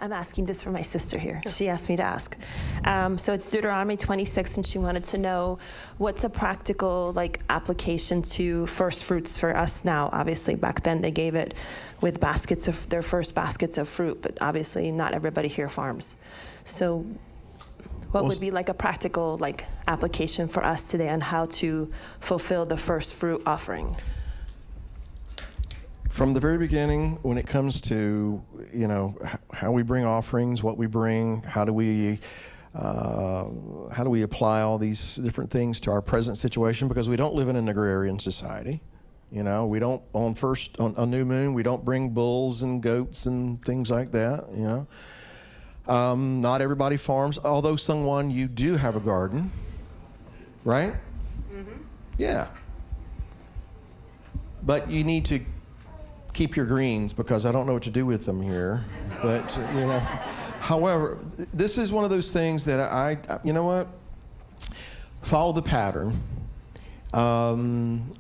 I'm asking this for my sister here. She asked me to ask. So it's Deuteronomy 26, and she wanted to know what's a practical application to first fruits for us now. Obviously, back then they gave it with their first baskets of fruit, but obviously not everybody here farms. So what would be a practical application for us today on how to fulfill the first fruit offering? From the very beginning, when it comes to, how we bring offerings, what we bring, how do we apply all these different things to our present situation? Because we don't live in an agrarian society. We don't, on new moon, we don't bring bulls and goats and things like that, Not everybody farms, although someone, you do have a garden, right? Mm-hmm. Yeah. But you need to keep your greens, because I don't know what to do with them here. But, however, this is one of those things that I follow the pattern.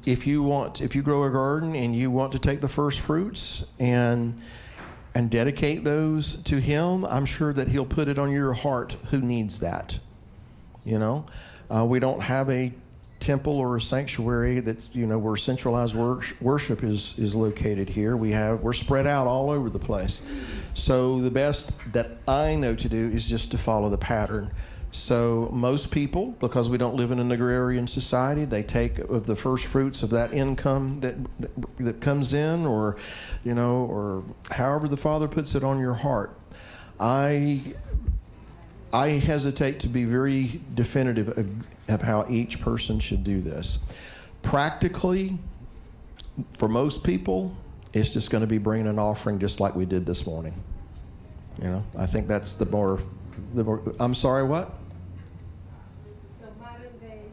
If you grow a garden and you want to take the first fruits and dedicate those to Him, I'm sure that He'll put it on your heart who needs that. We don't have a temple or a sanctuary that's where centralized worship is located here. We're spread out all over the place. So the best that I know to do is just to follow the pattern. So most people, because we don't live in an agrarian society, they take of the first fruits of that income that comes in, or however the Father puts it on your heart. I hesitate to be very definitive of how each person should do this. Practically, for most people, it's just going to be bringing an offering just like we did this morning. I think that's the more, I'm sorry, what? The modern days,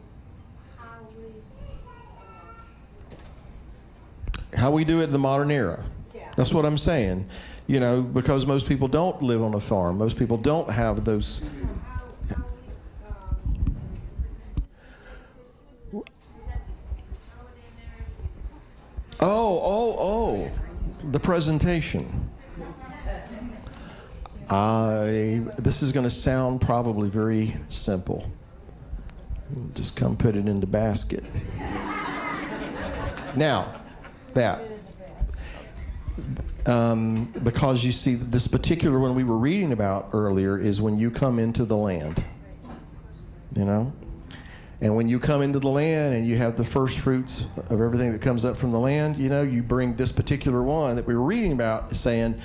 how we do it in the modern era. Yeah. That's what I'm saying. Because most people don't live on a farm. Most people don't have those. Oh, the presentation. This is going to sound probably very simple. Just come put it in the basket. Now, because you see, this particular one we were reading about earlier is when you come into the land, and when you come into the land and you have the first fruits of everything that comes up from the land, you bring this particular one that we were reading about, saying,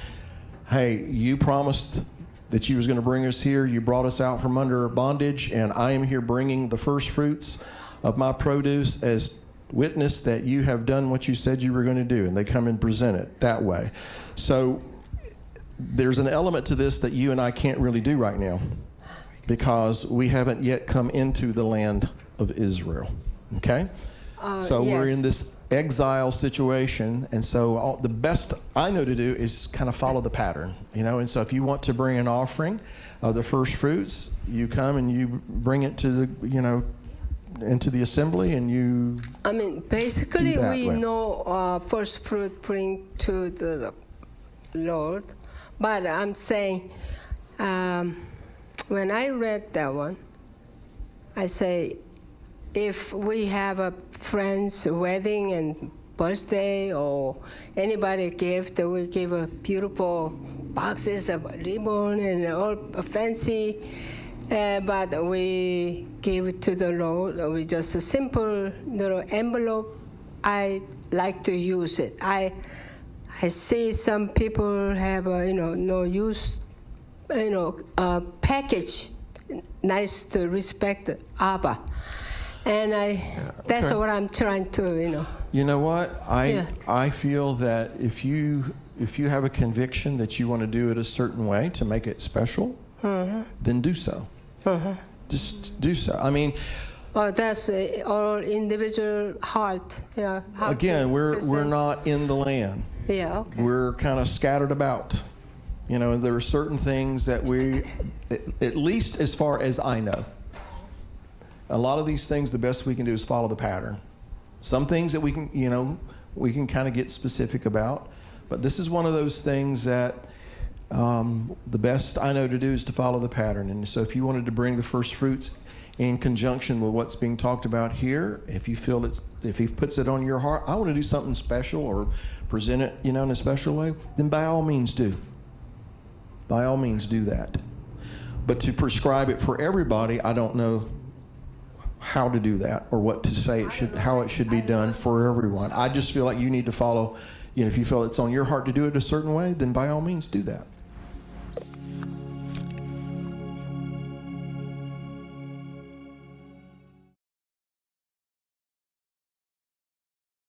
hey, you promised that you was going to bring us here. You brought us out from under bondage, and I am here bringing the first fruits of my produce as witness that you have done what you said you were going to do. And they come and present it that way. So there's an element to this that you and I can't really do right now, because we haven't yet come into the land of Israel. Okay? So yes. We're in this exile situation, and so the best I know to do is kind of follow the pattern, and so if you want to bring an offering of the first fruits, you come and you bring it to the, into the assembly, and you basically we know first fruit bring to the Lord, but I'm saying when I read that one, I say, if we have a friend's wedding and birthday or anybody gift, we give a beautiful boxes of ribbon and all fancy, but we give it to the Lord with just a simple little envelope. I like to use it. I see some people have no use, package nice to respect Abba. And that's what I'm trying to, You know what? I feel that if you have a conviction that you want to do it a certain way to make it special, then do so. Just do so. That's all individual heart. Yeah. Again, we're not in the land. Yeah. Okay. We're kind of scattered about. There are certain things that we, at least as far as I know, a lot of these things, the best we can do is follow the pattern. Some things that we can kind of get specific about, but this is one of those things that The best I know to do is to follow the pattern. And so if you wanted to bring the first fruits in conjunction with what's being talked about here, if you feel if he puts it on your heart, I want to do something special or present it, in a special way, then by all means do. By all means do that. But to prescribe it for everybody, I don't know how to do that or what to say how it should be done for everyone. I just feel like you need to follow, if you feel it's on your heart to do it a certain way, then by all means do that.